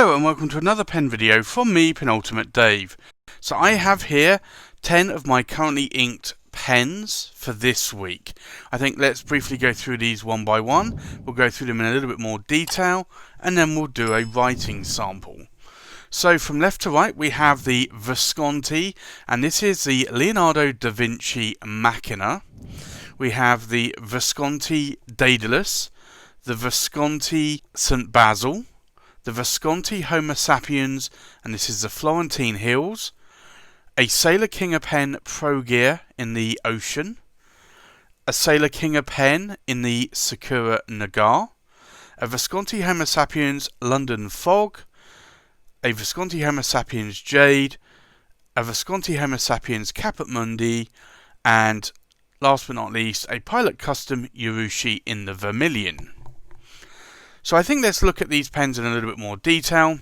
Hello and welcome to another pen video from me, Penultimate Dave. So I have here 10 of my currently inked pens for this week. I think let's briefly go through these one by one. We'll go through them in a little bit more detail and then we'll do a writing sample. So from left to right we have the Visconti, and this is the Leonardo da Vinci Machina. We have the Visconti Daedalus, the Visconti St. Basil, the Visconti Homo Sapiens, and this is the Florentine Hills, a Sailor King pen Pro Gear in the Ocean, a Sailor King pen in the Sakura Nagar, a Visconti Homo Sapiens London Fog, a Visconti Homo Sapiens Jade, a Visconti Homo Sapiens Caput Mundi, and last but not least, a Pilot Custom Urushi in the Vermilion. So I think let's look at these pens in a little bit more detail.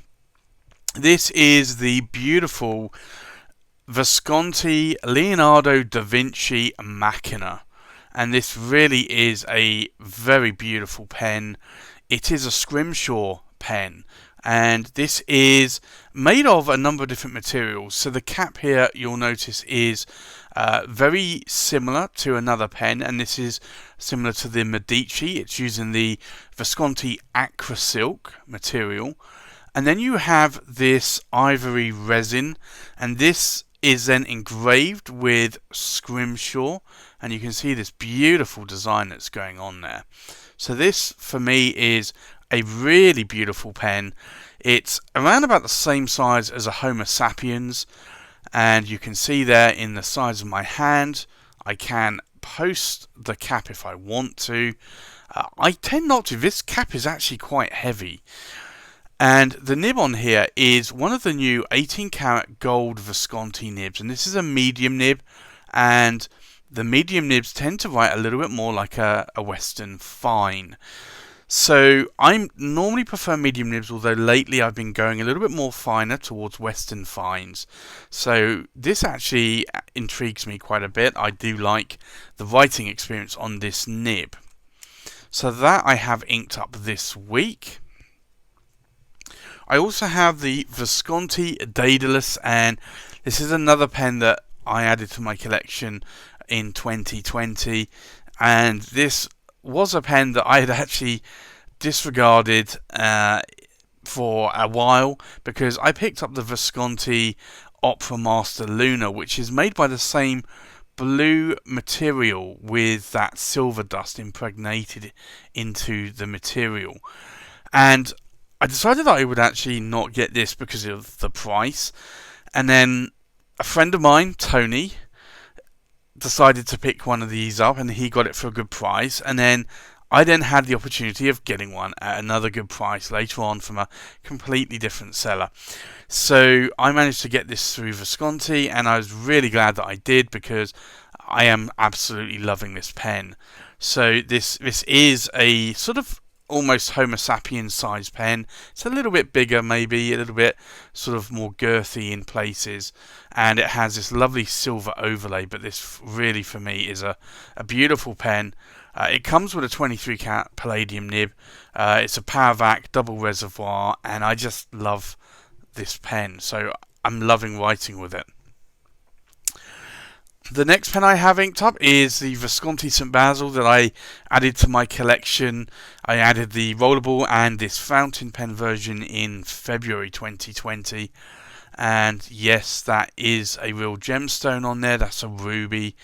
This is the beautiful Visconti Leonardo da Vinci Machina, and this really is a very beautiful pen. It is a scrimshaw pen, and this is made of a number of different materials. So the cap here, you'll notice, is very similar to another pen, and this is similar to the Medici. It's using the Visconti Acra Silk material, and then you have this ivory resin, and this is then engraved with scrimshaw, and you can see this beautiful design that's going on there. So this for me is a really beautiful pen. It's around about the same size as a Homo Sapiens, and you can see there in the size of my hand I can post the cap if I want to. I tend not to. This cap is actually quite heavy, and the nib on here is one of the new 18 karat gold Visconti nibs, and this is a medium nib, and the medium nibs tend to write a little bit more like a Western fine. So I normally prefer medium nibs, although lately I've been going a little bit more finer towards Western fines. So this actually intrigues me quite a bit. I do like the writing experience on this nib. So that I have inked up this week. I also have the Visconti Daedalus, and this is another pen that I added to my collection in 2020, and this was a pen that I had actually disregarded for a while, because I picked up the Visconti Opera Master Luna, which is made by the same blue material with that silver dust impregnated into the material, and I decided that I would actually not get this because of the price. And then a friend of mine, Tony, decided to pick one of these up, and he got it for a good price, and then I then had the opportunity of getting one at another good price later on from a completely different seller. So I managed to get this through Visconti, and I was really glad that I did, because I am absolutely loving this pen. So this is a sort of almost Homo Sapiens size pen. It's a little bit bigger, maybe a little bit sort of more girthy in places, and it has this lovely silver overlay, but this really for me is a beautiful pen. It comes with a 23 karat palladium nib. It's a Paravac double reservoir, and I just love this pen, so I'm loving writing with it. The next pen I have inked up is the Visconti St. Basil that I added to my collection. I added the rollable and this fountain pen version in February 2020. And yes, that is a real gemstone on there. That's a ruby.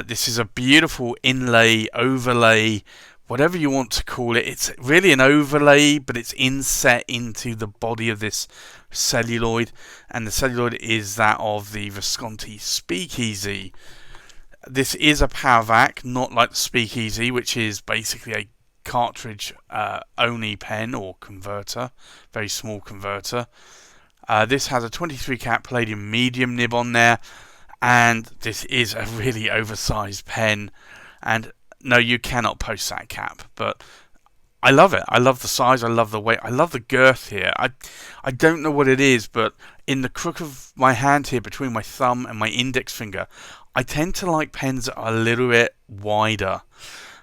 This is a beautiful inlay, overlay, whatever you want to call it. It's really an overlay, but it's inset into the body of this celluloid, and the celluloid is that of the Visconti Speakeasy. This is a Paravac, not like the Speakeasy, which is basically a cartridge only pen or converter, very small converter. This has a 23 karat palladium medium nib on there, and this is a really oversized pen, and no, you cannot post that cap, but I love it. I love the size, I love the weight, I love the girth here. I don't know what it is, but in the crook of my hand here, between my thumb and my index finger, I tend to like pens that are a little bit wider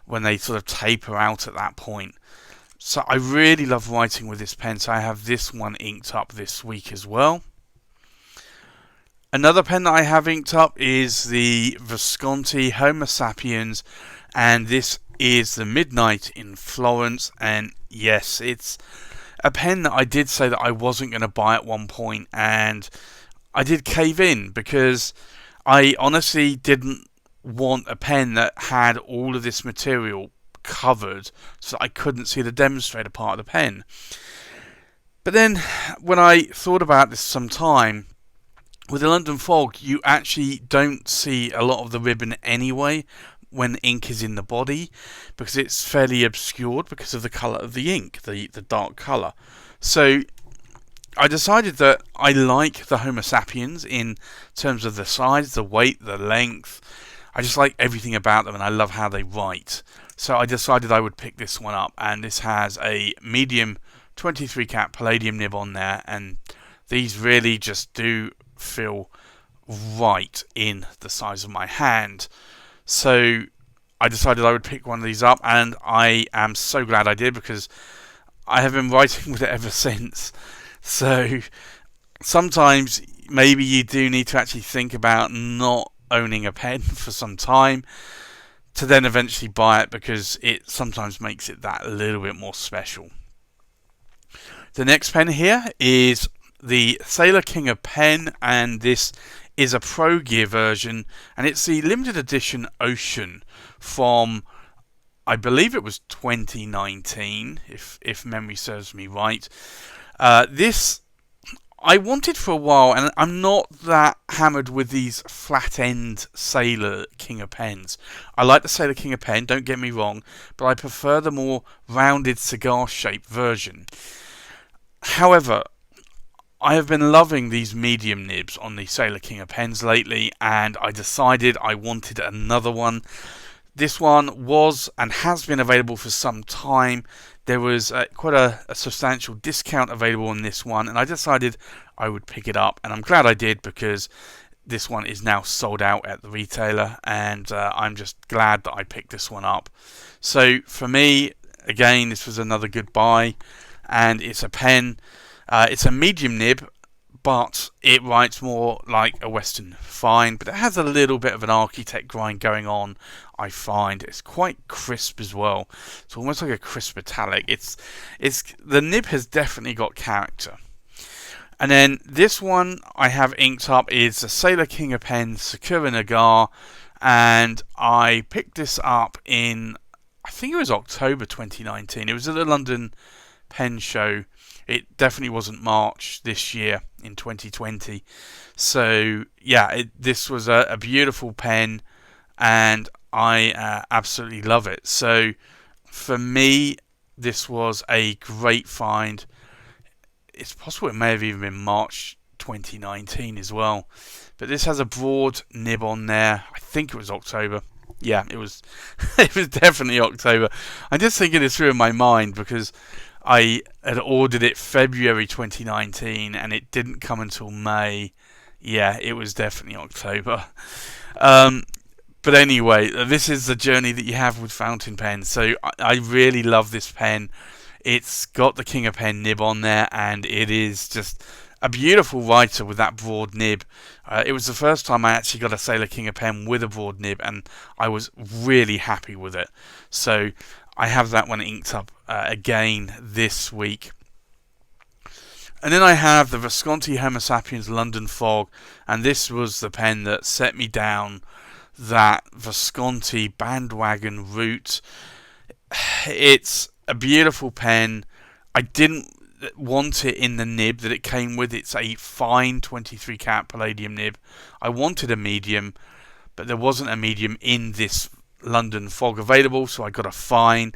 when they sort of taper out at that point. So I really love writing with this pen, so I have this one inked up this week as well. Another pen that I have inked up is the Visconti Homo Sapiens, and this is the Midnight in Florence. And yes, it's a pen that I did say that I wasn't going to buy at one point, and I did cave in because I honestly didn't want a pen that had all of this material covered so I couldn't see the demonstrator part of the pen. But then when I thought about this some time, with the London Fog you actually don't see a lot of the ribbon anyway when ink is in the body, because it's fairly obscured because of the colour of the ink, the dark colour. So I decided that I like the Homo Sapiens in terms of the size, the weight, the length. I just like everything about them, and I love how they write. So I decided I would pick this one up, and this has a medium 23 cat palladium nib on there, and these really just do feel right in the size of my hand. So I decided I would pick one of these up, and I am so glad I did, because I have been writing with it ever since. So sometimes maybe you do need to actually think about not owning a pen for some time to then eventually buy it, because it sometimes makes it that little bit more special. The next pen here is the Sailor King of Pen, and this is a Pro Gear version, and it's the limited edition Ocean from, I believe it was 2019, if memory serves me right. This I wanted for a while, and I'm not that hammered with these flat end Sailor King of Pens. I like the Sailor King of Pen, don't get me wrong, but I prefer the more rounded cigar shaped version. However, I have been loving these medium nibs on the Sailor King of Pens lately, and I decided I wanted another one. This one was and has been available for some time. There was quite a substantial discount available on this one, and I decided I would pick it up, and I'm glad I did, because this one is now sold out at the retailer, and I'm just glad that I picked this one up. So for me, again, this was another good buy, and it's a pen. It's a medium nib, but it writes more like a Western Fine, but it has a little bit of an architect grind going on, I find. It's quite crisp as well. It's almost like a crisp metallic. The nib has definitely got character. And then this one I have inked up is the Sailor King of Pens Sakura Nagar, and I picked this up in, I think it was October 2019. It was at the London Pen Show. It definitely wasn't March this year in 2020. So yeah, this was a beautiful pen, and I absolutely love it. So for me, this was a great find. It's possible it may have even been March 2019 as well. But this has a broad nib on there. I think it was October. Yeah, it was. It was definitely October. I'm just thinking this through in my mind, because I had ordered it February 2019 and it didn't come until May. Yeah, it was definitely October. But anyway, this is the journey that you have with fountain pens. So I really love this pen. It's got the King of Pen nib on there, and it is just a beautiful writer with that broad nib. It was the first time I actually got a Sailor King of Pen with a broad nib, and I was really happy with it. So I have that one inked up again this week. And then I have the Visconti Homo Sapiens London Fog, and this was the pen that set me down that Visconti bandwagon route. It's a beautiful pen. I didn't want it in the nib that it came with. It's a fine 23 cat palladium nib. I wanted a medium, but there wasn't a medium in this London Fog available, so I got a fine.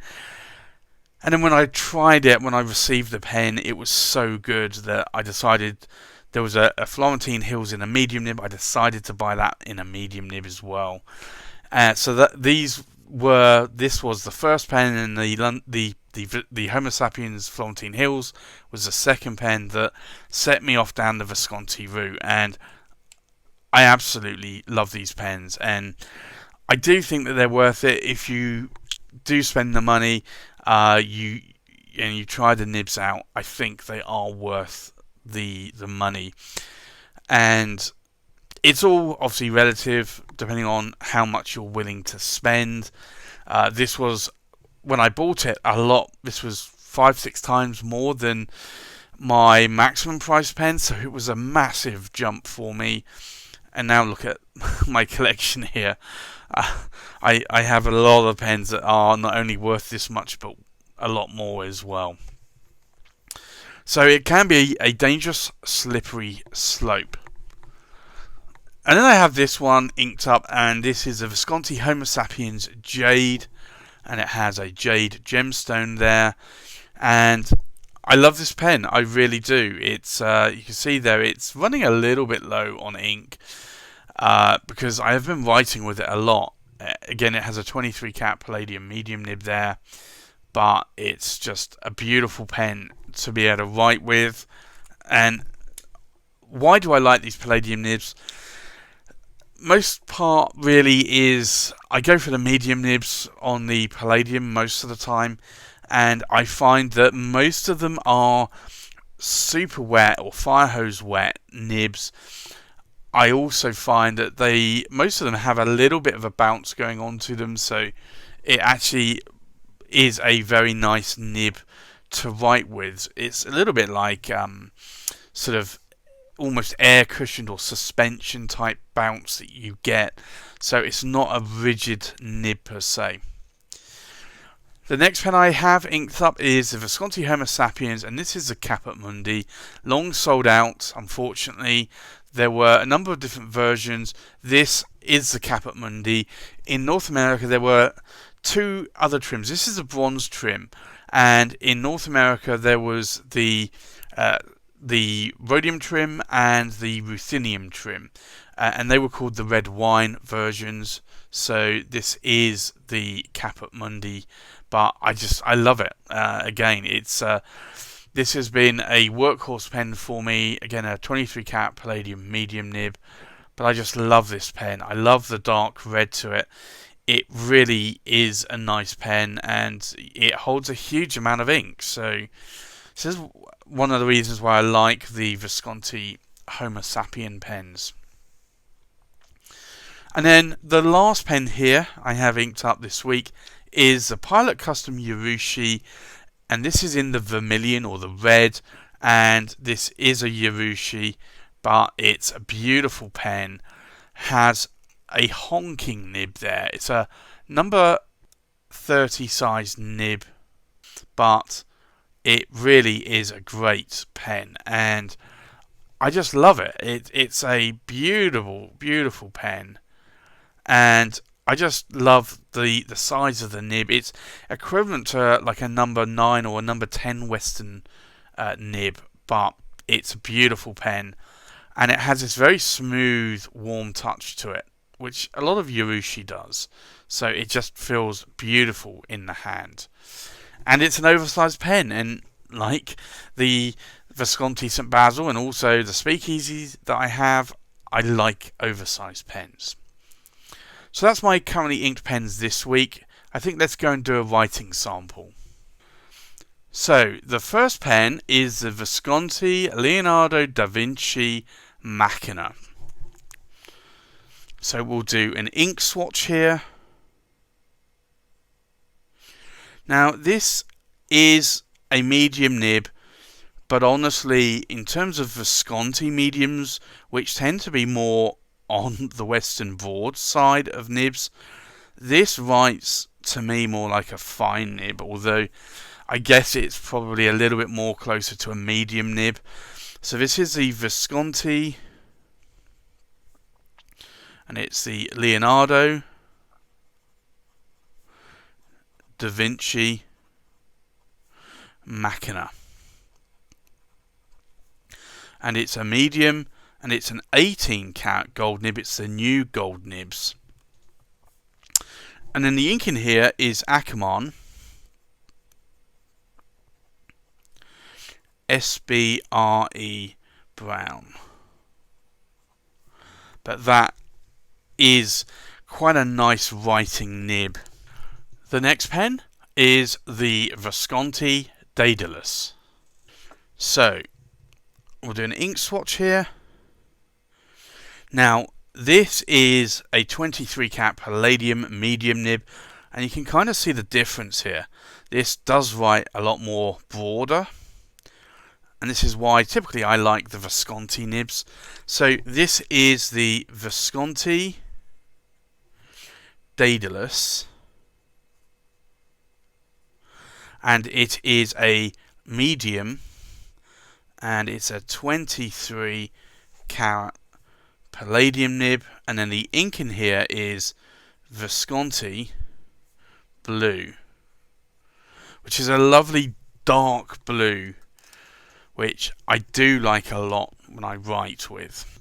And then when I tried it, when I received the pen, it was so good that I decided there was a Florentine Hills in a medium nib. I decided to buy that in a medium nib as well. So that this was the first pen, and the Homo Sapiens Florentine Hills was the second pen that set me off down the Visconti route, and I absolutely love these pens, and I do think that they're worth it if you do spend the money. and you try the nibs out, I think they are worth the money. And it's all obviously relative, depending on how much you're willing to spend. This was, when I bought it, a lot. This was 5-6 times more than my maximum price pen, so it was a massive jump for me. And now look at my collection here. I have a lot of pens that are not only worth this much, but a lot more as well. So it can be a dangerous, slippery slope. And then I have this one inked up, and this is a Visconti Homo Sapiens Jade, and it has a jade gemstone there. And I love this pen, I really do. It's you can see there, it's running a little bit low on ink because I have been writing with it a lot. Again, it has a 23 cat palladium medium nib there, but it's just a beautiful pen to be able to write with. And why do I like these palladium nibs? Most part really is I go for the medium nibs on the palladium most of the time, and I find that most of them are super wet or fire hose wet nibs. I also find that most of them have a little bit of a bounce going on to them, so it actually is a very nice nib to write with. It's a little bit like sort of almost air cushioned or suspension type bounce that you get, so it's not a rigid nib per se. The next pen I have inked up is the Visconti Homo Sapiens, and this is the Caput Mundi. Long sold out, unfortunately. There were a number of different versions. This is the Caput Mundi. In North America there were 2 other trims. This is a bronze trim, and in North America there was the rhodium trim and the ruthenium trim, and they were called the red wine versions. So this is the Caput Mundi, but I love it. Again, it's this has been a workhorse pen for me. Again, a 23 cat palladium medium nib, but I just love this pen. I love the dark red to it. It really is a nice pen, and it holds a huge amount of ink. So this is one of the reasons why I like the Visconti Homo Sapien pens. And then the last pen here I have inked up this week is the Pilot Custom Urushi, and this is in the vermilion or the red, and this is a Urushi, but it's a beautiful pen. Has a honking nib there. It's a number 30 size nib, but it really is a great pen, and I just love it. It's a beautiful, beautiful pen, and I just love the size of the nib. It's equivalent to like a number 9 or a number 10 Western nib, but it's a beautiful pen, and it has this very smooth, warm touch to it, which a lot of Urushi does. So it just feels beautiful in the hand. And it's an oversized pen, and like the Visconti St. Basil and also the Speakeasies that I have, I like oversized pens. So that's my currently inked pens this week. I think let's go and do a writing sample. So the first pen is the Visconti Leonardo da Vinci Machina. So we'll do an ink swatch here. Now this is a medium nib, but honestly, in terms of Visconti mediums, which tend to be more on the Western broad side of nibs, this writes to me more like a fine nib, although I guess it's probably a little bit more closer to a medium nib. So this is the Visconti, and it's the Leonardo da Vinci Machina, and it's a medium, and it's an 18 karat gold nib. It's the new gold nibs. And then the ink in here is Akamon SBRE Brown, but that is quite a nice writing nib. The next pen is the Visconti Daedalus. So we'll do an ink swatch here. Now this is a 23 cat Palladium medium nib, and you can kind of see the difference here. This does write a lot more broader, and this is why typically I like the Visconti nibs. So this is the Visconti Daedalus, and it is a medium, and it's a 23 carat Palladium nib, and then the ink in here is Visconti blue, which is a lovely dark blue, which I do like a lot when I write with.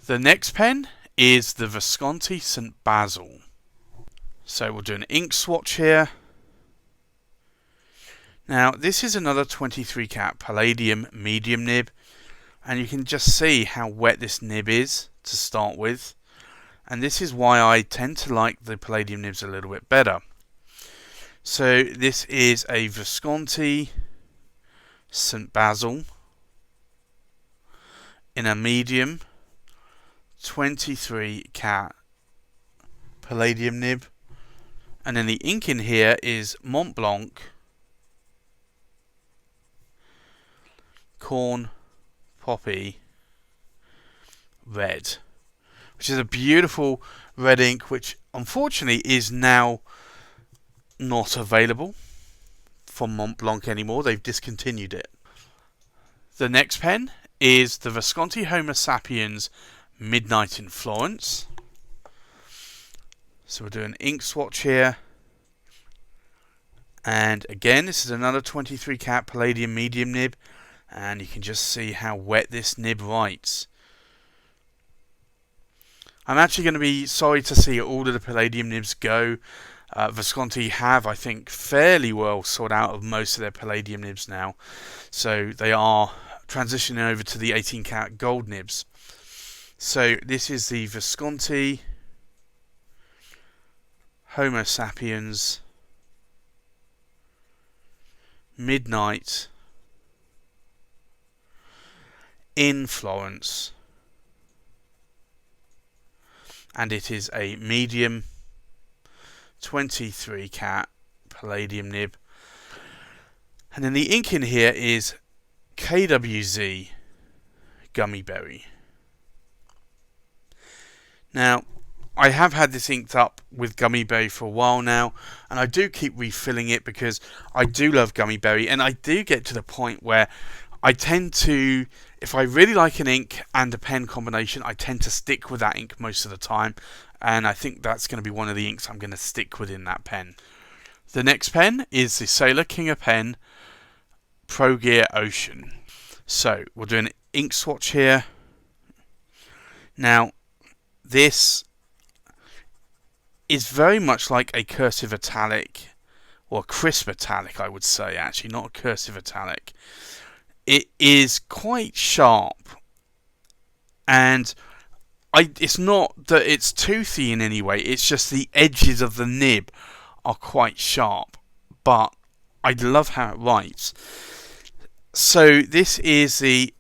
The next pen is the Visconti St. Basil. So we'll do an ink swatch here. Now this is another 23 cat Palladium medium nib, and you can just see how wet this nib is to start with, and this is why I tend to like the Palladium nibs a little bit better. So this is a Visconti St. Basil in a medium 23 cat Palladium nib, and then the ink in here is Mont Blanc Corn Poppy Red, which is a beautiful red ink, which unfortunately is now not available from Mont Blanc anymore. They've discontinued it. The next pen is the Visconti Homo Sapiens Midnight in Florence. So we'll do an ink swatch here, and again this is another 23 cat Palladium medium nib, and you can just see how wet this nib writes. I'm actually going to be sorry to see all of the Palladium nibs go. Visconti have, I think, fairly well sorted out of most of their Palladium nibs now, so they are transitioning over to the 18 karat gold nibs. So this is the Visconti Homo Sapiens Midnight in Florence, and it is a medium 23 cat Palladium nib, and then the ink in here is KWZ Gummy Berry. Now I have had this inked up with Gummy Berry for a while now, and I do keep refilling it because I do love Gummy Berry, and I do get to the point where I tend to, if I really like an ink and a pen combination, I tend to stick with that ink most of the time, and I think that's going to be one of the inks I'm going to stick with in that pen. The next pen is the Sailor King of Pen Pro Gear Ocean. So we'll do an ink swatch here. Now this is very much like a cursive italic, or crisp italic I would say, actually, not a cursive italic. It is quite sharp, and it's not that it's toothy in any way, it's just the edges of the nib are quite sharp, but I love how it writes. So this is the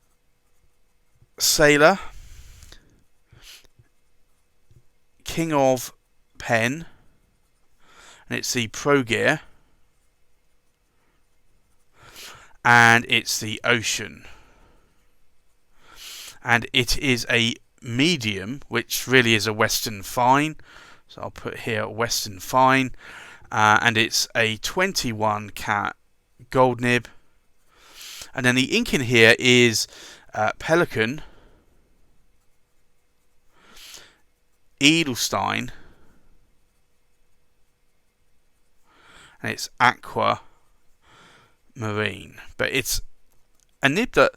Sailor King of Pen, and it's the Pro Gear, and it's the Ocean, and it is a medium, which really is a Western Fine, so I'll put here Western Fine, and it's a 21 cat gold nib, and then the ink in here is Pelican, Edelstein, and it's Aqua Marine. But it's a nib that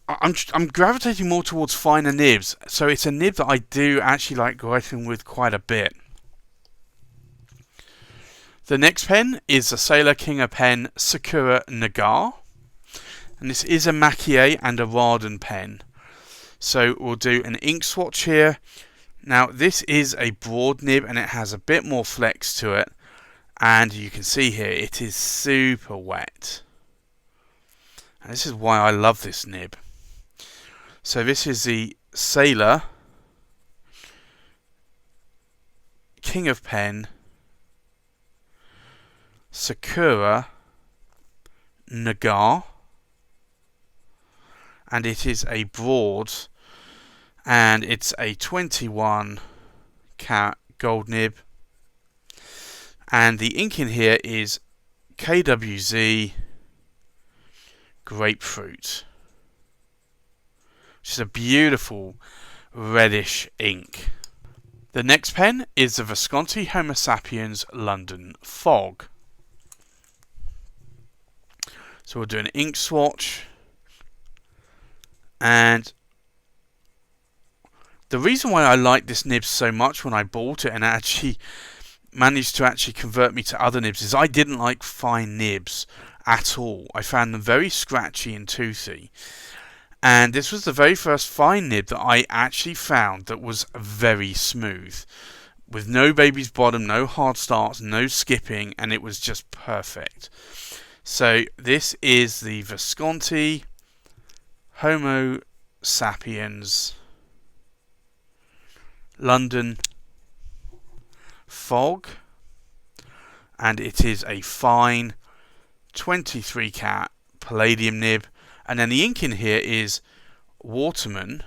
I'm gravitating more towards finer nibs, so it's a nib that I do actually like writing with quite a bit. The next pen is the Sailor King of Pen Sakura Nagar, and this is a Makie and a Raden pen. So we'll do an ink swatch here. Now this is a broad nib and it has a bit more flex to it, and you can see here it is super wet. And this is why I love this nib. So this is the Sailor King of Pen Sakura Nagar, and it is a broad, and it's a 21 carat gold nib, and the ink in here is KWZ Grapefruit, which is a beautiful reddish ink. The next pen is the Visconti Homo Sapiens London Fog. So we'll do an ink swatch, and the reason why I like this nib so much when I bought it and actually managed to convert me to other nibs is I didn't like fine nibs at all. I found them very scratchy and toothy, and this was the very first fine nib that I actually found that was very smooth, with no baby's bottom, no hard starts, no skipping, and it was just perfect. So this is the Visconti Homo Sapiens London Fog, and it is a fine 23 carat palladium nib, and then the ink in here is Waterman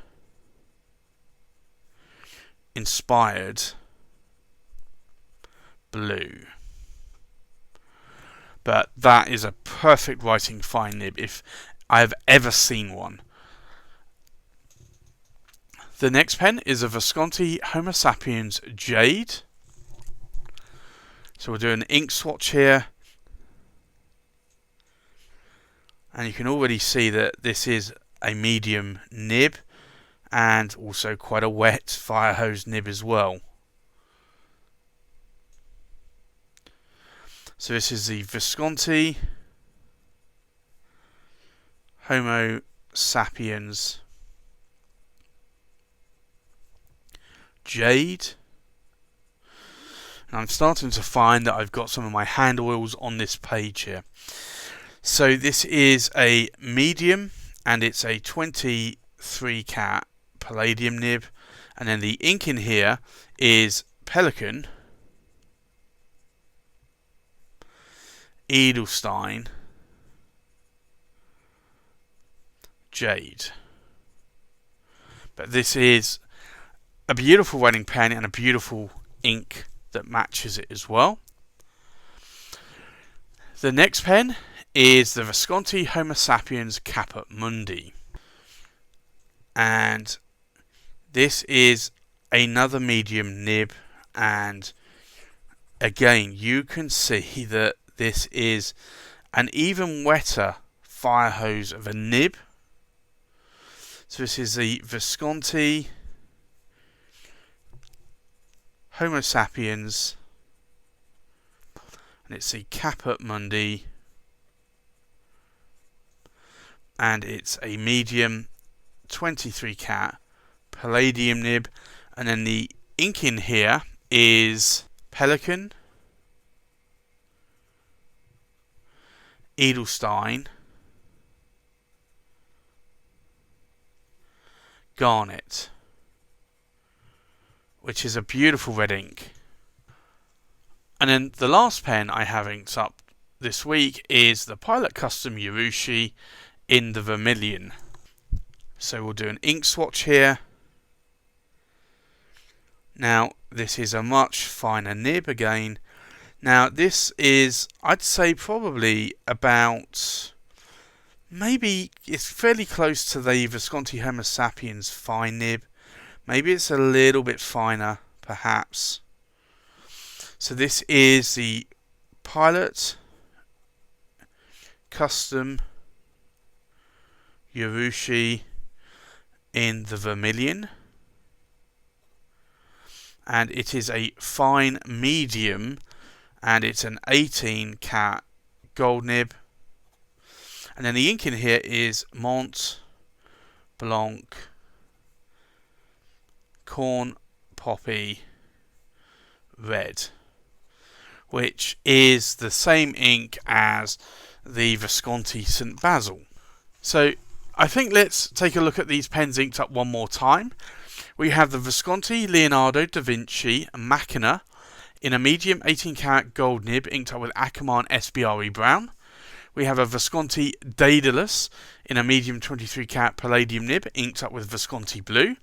inspired blue. But that is a perfect writing fine nib if I have ever seen one. The next pen is a Visconti Homo Sapiens Jade. So we'll do an ink swatch here. And you can already see that this is a medium nib, and also quite a wet fire hose nib as well. So this is the Visconti Homo Sapiens Jade. And I'm starting to find that I've got some of my hand oils on this page here. So this is a medium, and it's a 23 carat palladium nib, and then the ink in here is Pelican Edelstein Jade. But this is a beautiful writing pen and a beautiful ink that matches it as well. The next pen is the Visconti Homo Sapiens Caput Mundi, and this is another medium nib, and again you can see that this is an even wetter fire hose of a nib. So this is the Visconti Homo Sapiens, and it's the Caput Mundi, and it's a medium 23 carat palladium nib, and then the ink in here is Pelican Edelstein Garnet, which is a beautiful red ink. And then the last pen I have inked up this week is the Pilot Custom Urushi in the Vermilion. So we'll do an ink swatch here. Now this is a much finer nib again. Now this is, I'd say, probably about, maybe it's fairly close to the Visconti Homo Sapiens fine nib. Maybe it's a little bit finer, perhaps. So this is the Pilot Custom Urushi in the Vermilion, and it is a fine medium, and it's an 18 carat gold nib, and then the ink in here is Mont Blanc Corn Poppy Red, which is the same ink as the Visconti St. Basil. So I think let's take a look at these pens inked up one more time. We have the Visconti Leonardo da Vinci Machina in a medium 18 karat gold nib inked up with Akerman SBRE Brown. We have a Visconti Daedalus in a medium 23 karat palladium nib inked up with Visconti Blue.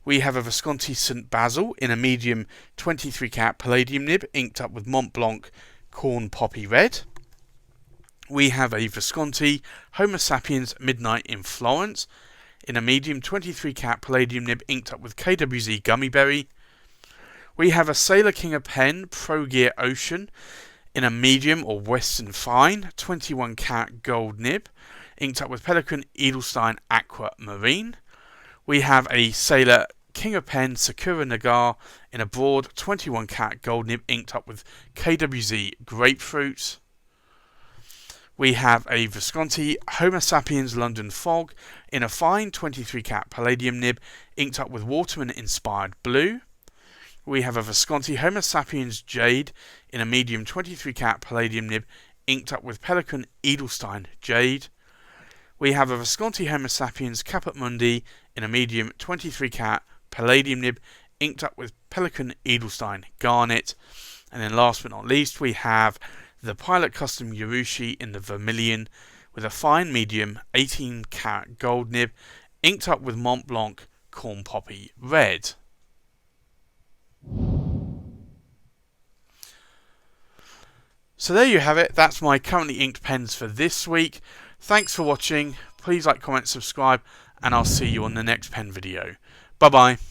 We have a Visconti St Basil in a medium 23 karat palladium nib inked up with Mont Blanc Corn Poppy Red. We have a Visconti Homo Sapiens Midnight in Florence in a medium 23 karat palladium nib inked up with KWZ Gummy Berry. We have a Sailor King of Pen Pro Gear Ocean in a medium or Western Fine 21 karat gold nib inked up with Pelican Edelstein Aqua Marine. We have a Sailor King of Pen Sakura Nagar in a broad 21 karat gold nib inked up with KWZ Grapefruit. We have a Visconti Homo Sapiens London Fog in a fine 23 karat palladium nib inked up with Waterman Inspired Blue. We have a Visconti Homo Sapiens Jade in a medium 23 karat palladium nib inked up with Pelican Edelstein Jade. We have a Visconti Homo Sapiens Caput Mundi in a medium 23 karat palladium nib inked up with Pelican Edelstein Garnet. And then last but not least, we have the Pilot Custom Urushi in the Vermilion with a fine medium 18 karat gold nib inked up with Mont Blanc Corn Poppy Red. So there you have it. That's my currently inked pens for this week. Thanks for watching. Please like, comment, subscribe, and I'll see you on the next pen video. Bye bye.